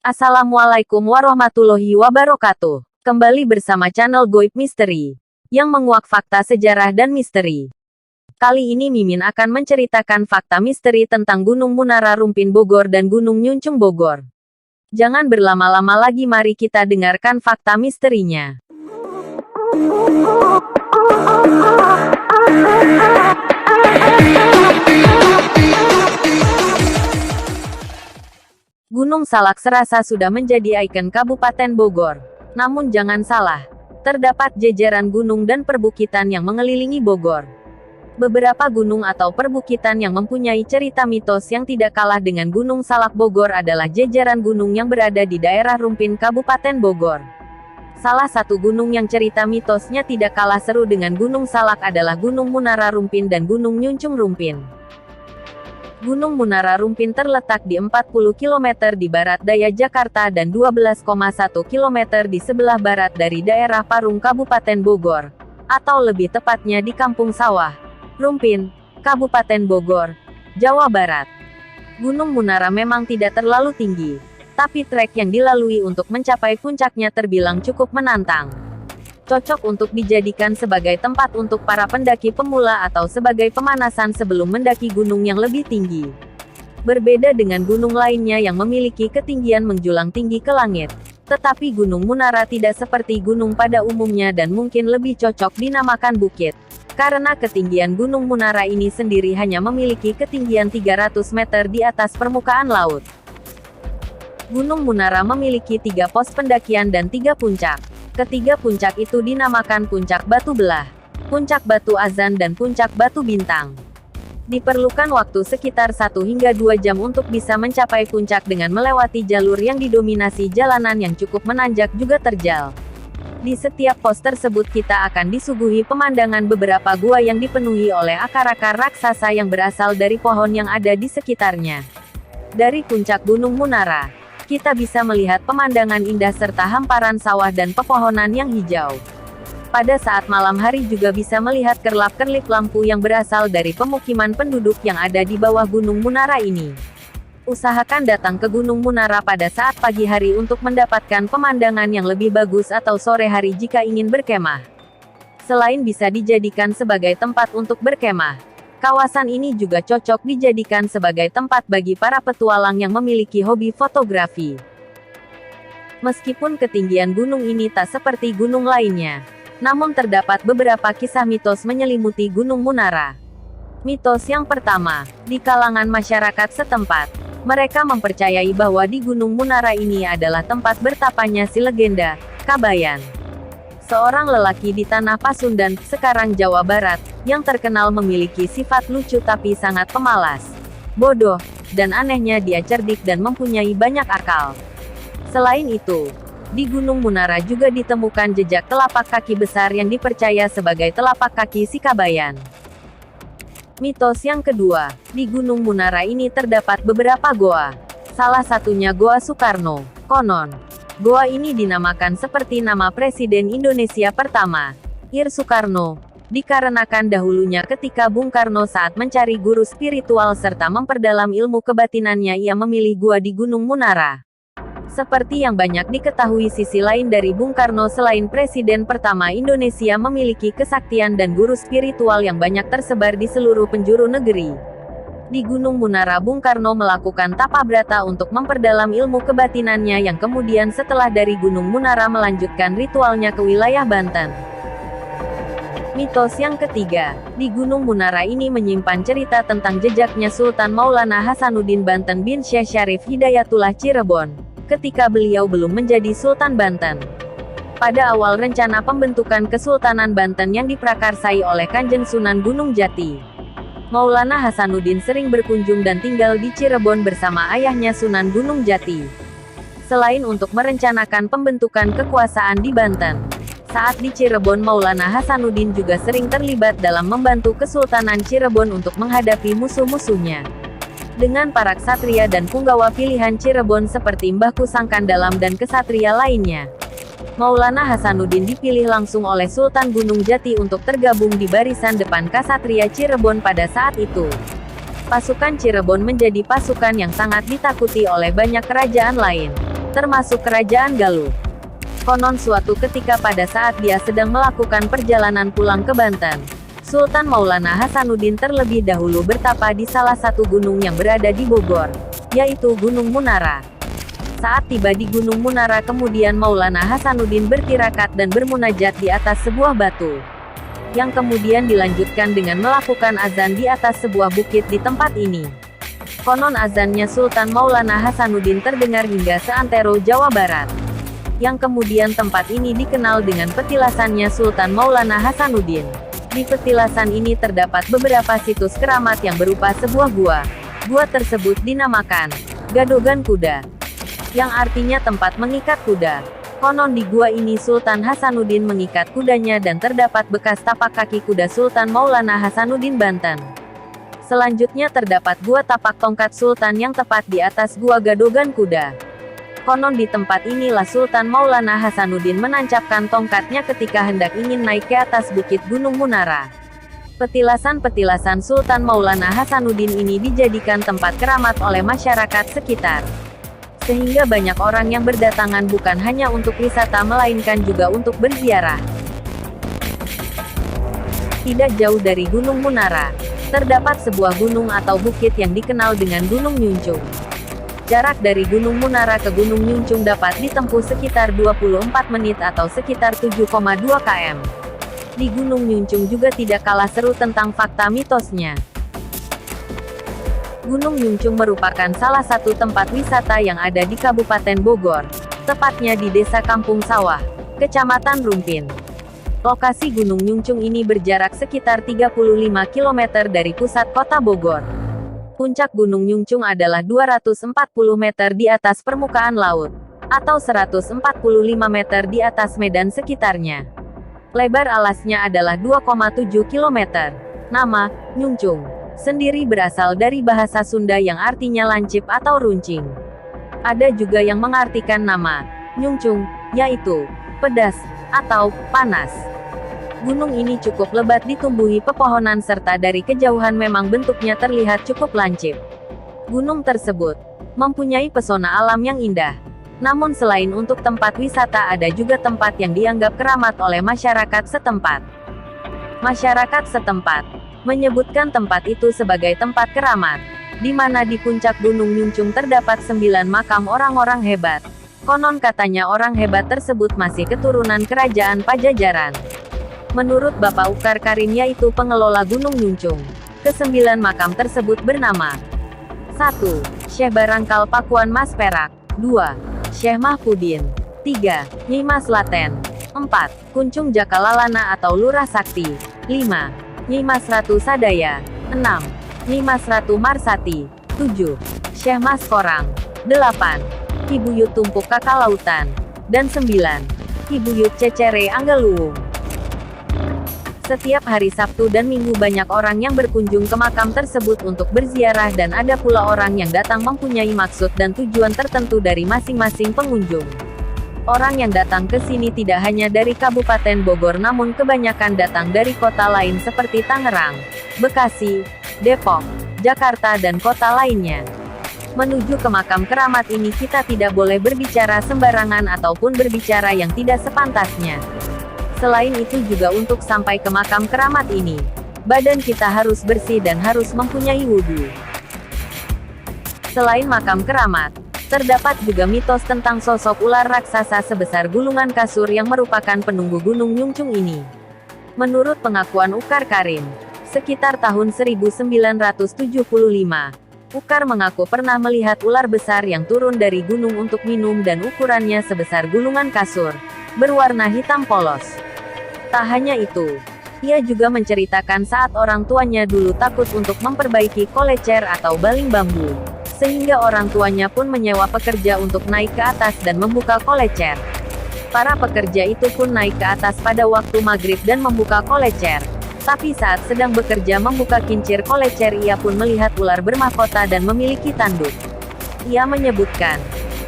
Assalamualaikum warahmatullahi wabarakatuh. Kembali bersama channel Goib Misteri, yang menguak fakta sejarah dan misteri. Kali ini Mimin akan menceritakan fakta misteri tentang Gunung Munara Rumpin Bogor dan Gunung Nyuncung Bogor. Jangan berlama-lama lagi, mari kita dengarkan fakta misterinya. Gunung Salak serasa sudah menjadi ikon Kabupaten Bogor. Namun jangan salah, terdapat jejeran gunung dan perbukitan yang mengelilingi Bogor. Beberapa gunung atau perbukitan yang mempunyai cerita mitos yang tidak kalah dengan Gunung Salak Bogor adalah jejeran gunung yang berada di daerah Rumpin Kabupaten Bogor. Salah satu gunung yang cerita mitosnya tidak kalah seru dengan Gunung Salak adalah Gunung Munara Rumpin dan Gunung Nyuncung Rumpin. Gunung Munara Rumpin terletak di 40 km di barat daya Jakarta dan 12,1 km di sebelah barat dari daerah Parung Kabupaten Bogor, atau lebih tepatnya di Kampung Sawah, Rumpin, Kabupaten Bogor, Jawa Barat. Gunung Munara memang tidak terlalu tinggi, tapi trek yang dilalui untuk mencapai puncaknya terbilang cukup menantang. Cocok untuk dijadikan sebagai tempat untuk para pendaki pemula atau sebagai pemanasan sebelum mendaki gunung yang lebih tinggi. Berbeda dengan gunung lainnya yang memiliki ketinggian menjulang tinggi ke langit, tetapi Gunung Munara tidak seperti gunung pada umumnya dan mungkin lebih cocok dinamakan bukit, karena ketinggian Gunung Munara ini sendiri hanya memiliki ketinggian 300 meter di atas permukaan laut. Gunung Munara memiliki 3 pos pendakian dan 3 puncak. Ketiga puncak itu dinamakan Puncak Batu Belah, Puncak Batu Azan dan Puncak Batu Bintang. Diperlukan waktu sekitar 1 hingga 2 jam untuk bisa mencapai puncak dengan melewati jalur yang didominasi jalanan yang cukup menanjak juga terjal. Di setiap pos tersebut kita akan disuguhi pemandangan beberapa gua yang dipenuhi oleh akar-akar raksasa yang berasal dari pohon yang ada di sekitarnya. Dari puncak Gunung Munara, kita bisa melihat pemandangan indah serta hamparan sawah dan pepohonan yang hijau. Pada saat malam hari juga bisa melihat kerlap-kerlip lampu yang berasal dari pemukiman penduduk yang ada di bawah Gunung Munara ini. Usahakan datang ke Gunung Munara pada saat pagi hari untuk mendapatkan pemandangan yang lebih bagus atau sore hari jika ingin berkemah. Selain bisa dijadikan sebagai tempat untuk berkemah, kawasan ini juga cocok dijadikan sebagai tempat bagi para petualang yang memiliki hobi fotografi. Meskipun ketinggian gunung ini tak seperti gunung lainnya, namun terdapat beberapa kisah mitos menyelimuti Gunung Munara. Mitos yang pertama, di kalangan masyarakat setempat, mereka mempercayai bahwa di Gunung Munara ini adalah tempat bertapanya si legenda, Kabayan. Seorang lelaki di Tanah Pasundan, sekarang Jawa Barat, yang terkenal memiliki sifat lucu tapi sangat pemalas, bodoh, dan anehnya dia cerdik dan mempunyai banyak akal. Selain itu, di Gunung Munara juga ditemukan jejak telapak kaki besar yang dipercaya sebagai telapak kaki si Kabayan. Mitos yang kedua, di Gunung Munara ini terdapat beberapa goa. Salah satunya Goa Soekarno. Konon, goa ini dinamakan seperti nama Presiden Indonesia pertama, Ir Soekarno, dikarenakan dahulunya ketika Bung Karno saat mencari guru spiritual serta memperdalam ilmu kebatinannya ia memilih gua di Gunung Munara. Seperti yang banyak diketahui, sisi lain dari Bung Karno selain Presiden pertama Indonesia memiliki kesaktian dan guru spiritual yang banyak tersebar di seluruh penjuru negeri. Di Gunung Munara Bung Karno melakukan tapa brata untuk memperdalam ilmu kebatinannya yang kemudian setelah dari Gunung Munara melanjutkan ritualnya ke wilayah Banten. Mitos yang ketiga, di Gunung Munara ini menyimpan cerita tentang jejaknya Sultan Maulana Hasanuddin Banten bin Syekh Syarif Hidayatullah Cirebon, ketika beliau belum menjadi Sultan Banten. Pada awal rencana pembentukan Kesultanan Banten yang diprakarsai oleh Kanjeng Sunan Gunung Jati, Maulana Hasanuddin sering berkunjung dan tinggal di Cirebon bersama ayahnya Sunan Gunung Jati. Selain untuk merencanakan pembentukan kekuasaan di Banten, saat di Cirebon Maulana Hasanuddin juga sering terlibat dalam membantu Kesultanan Cirebon untuk menghadapi musuh-musuhnya. Dengan para ksatria dan punggawa pilihan Cirebon seperti Mbah Kusangkan Dalam dan kesatria lainnya, Maulana Hasanuddin dipilih langsung oleh Sultan Gunung Jati untuk tergabung di barisan depan Kasatria Cirebon pada saat itu. Pasukan Cirebon menjadi pasukan yang sangat ditakuti oleh banyak kerajaan lain. termasuk Kerajaan Galuh. Konon suatu ketika pada saat dia sedang melakukan perjalanan pulang ke Banten, Sultan Maulana Hasanuddin terlebih dahulu bertapa di salah satu gunung yang berada di Bogor, yaitu Gunung Munara. Saat tiba di Gunung Munara kemudian Maulana Hasanuddin bertirakat dan bermunajat di atas sebuah batu, yang kemudian dilanjutkan dengan melakukan azan di atas sebuah bukit di tempat ini. Konon azannya Sultan Maulana Hasanuddin terdengar hingga seantero Jawa Barat, yang kemudian tempat ini dikenal dengan petilasannya Sultan Maulana Hasanuddin. Di petilasan ini terdapat beberapa situs keramat yang berupa sebuah gua. Gua tersebut dinamakan Gadogan Kuda, yang artinya tempat mengikat kuda. Konon di gua ini Sultan Hasanuddin mengikat kudanya dan terdapat bekas tapak kaki kuda Sultan Maulana Hasanuddin Banten. Selanjutnya terdapat gua tapak tongkat Sultan yang tepat di atas gua Gadogan Kuda. Konon di tempat inilah Sultan Maulana Hasanuddin menancapkan tongkatnya ketika hendak ingin naik ke atas bukit Gunung Munara. Petilasan-petilasan Sultan Maulana Hasanuddin ini dijadikan tempat keramat oleh masyarakat sekitar, sehingga banyak orang yang berdatangan bukan hanya untuk wisata melainkan juga untuk berziarah. Tidak jauh dari Gunung Munara, terdapat sebuah gunung atau bukit yang dikenal dengan Gunung Nyuncung. Jarak dari Gunung Munara ke Gunung Nyuncung dapat ditempuh sekitar 24 menit atau sekitar 7,2 km. Di Gunung Nyuncung juga tidak kalah seru tentang fakta mitosnya. Gunung Nyuncung merupakan salah satu tempat wisata yang ada di Kabupaten Bogor, tepatnya di Desa Kampung Sawah, Kecamatan Rumpin. Lokasi Gunung Nyuncung ini berjarak sekitar 35 km dari pusat kota Bogor. Puncak Gunung Nyuncung adalah 240 meter di atas permukaan laut, atau 145 meter di atas medan sekitarnya. Lebar alasnya adalah 2,7 km. Nama Nyuncung sendiri berasal dari bahasa Sunda yang artinya lancip atau runcing. Ada juga yang mengartikan nama Nyuncung, yaitu pedas atau panas. Gunung ini cukup lebat ditumbuhi pepohonan serta dari kejauhan memang bentuknya terlihat cukup lancip. Gunung tersebut mempunyai pesona alam yang indah. Namun selain untuk tempat wisata ada juga tempat yang dianggap keramat oleh masyarakat setempat. Masyarakat setempat menyebutkan tempat itu sebagai tempat keramat, di mana di puncak Gunung Nyuncung terdapat 9 makam orang-orang hebat. Konon katanya orang hebat tersebut masih keturunan kerajaan Pajajaran. Menurut Bapak Ukar Karim yaitu pengelola Gunung Nyuncung, ke-9 makam tersebut bernama 1. Syekh Barangkal Pakuan Mas Perak, 2. Syekh Mahpudin, 3. Nyai Mas Laten, 4. Kuncung Jakalalana atau Lurah Sakti, 5. Nyai Mas Ratu Sadaya, 6. Nyai Mas Ratu Marsati, 7. Syekh Mas Korang, 8. Ki Buyut Tumpuk Kakak Lautan, dan 9. Ki Buyut Cecere Anggeluwung. Setiap hari Sabtu dan Minggu banyak orang yang berkunjung ke makam tersebut untuk berziarah dan ada pula orang yang datang mempunyai maksud dan tujuan tertentu dari masing-masing pengunjung. Orang yang datang ke sini tidak hanya dari Kabupaten Bogor namun kebanyakan datang dari kota lain seperti Tangerang, Bekasi, Depok, Jakarta dan kota lainnya. Menuju ke makam keramat ini kita tidak boleh berbicara sembarangan ataupun berbicara yang tidak sepantasnya. Selain itu juga untuk sampai ke makam keramat ini, badan kita harus bersih dan harus mempunyai wudhu. Selain makam keramat, terdapat juga mitos tentang sosok ular raksasa sebesar gulungan kasur yang merupakan penunggu Gunung Nyuncung ini. Menurut pengakuan Ukar Karim, sekitar tahun 1975, Ukar mengaku pernah melihat ular besar yang turun dari gunung untuk minum dan ukurannya sebesar gulungan kasur, berwarna hitam polos. Tak hanya itu, ia juga menceritakan saat orang tuanya dulu takut untuk memperbaiki kolecer atau baling bambu, sehingga orang tuanya pun menyewa pekerja untuk naik ke atas dan membuka kolecer. Para pekerja itu pun naik ke atas pada waktu maghrib dan membuka kolecer. Tapi saat sedang bekerja membuka kincir kolecer ia pun melihat ular bermahkota dan memiliki tanduk. Ia menyebutkan,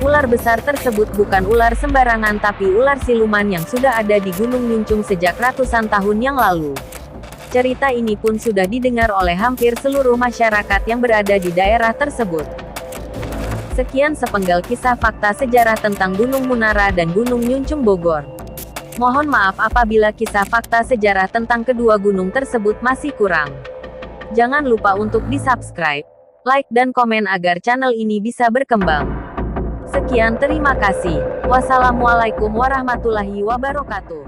ular besar tersebut bukan ular sembarangan tapi ular siluman yang sudah ada di Gunung Nyuncung sejak ratusan tahun yang lalu. Cerita ini pun sudah didengar oleh hampir seluruh masyarakat yang berada di daerah tersebut. Sekian sepenggal kisah fakta sejarah tentang Gunung Munara dan Gunung Nyuncung Bogor. Mohon maaf apabila kisah fakta sejarah tentang kedua gunung tersebut masih kurang. Jangan lupa untuk di-subscribe, like dan komen agar channel ini bisa berkembang. Sekian, terima kasih. Wassalamualaikum warahmatullahi wabarakatuh.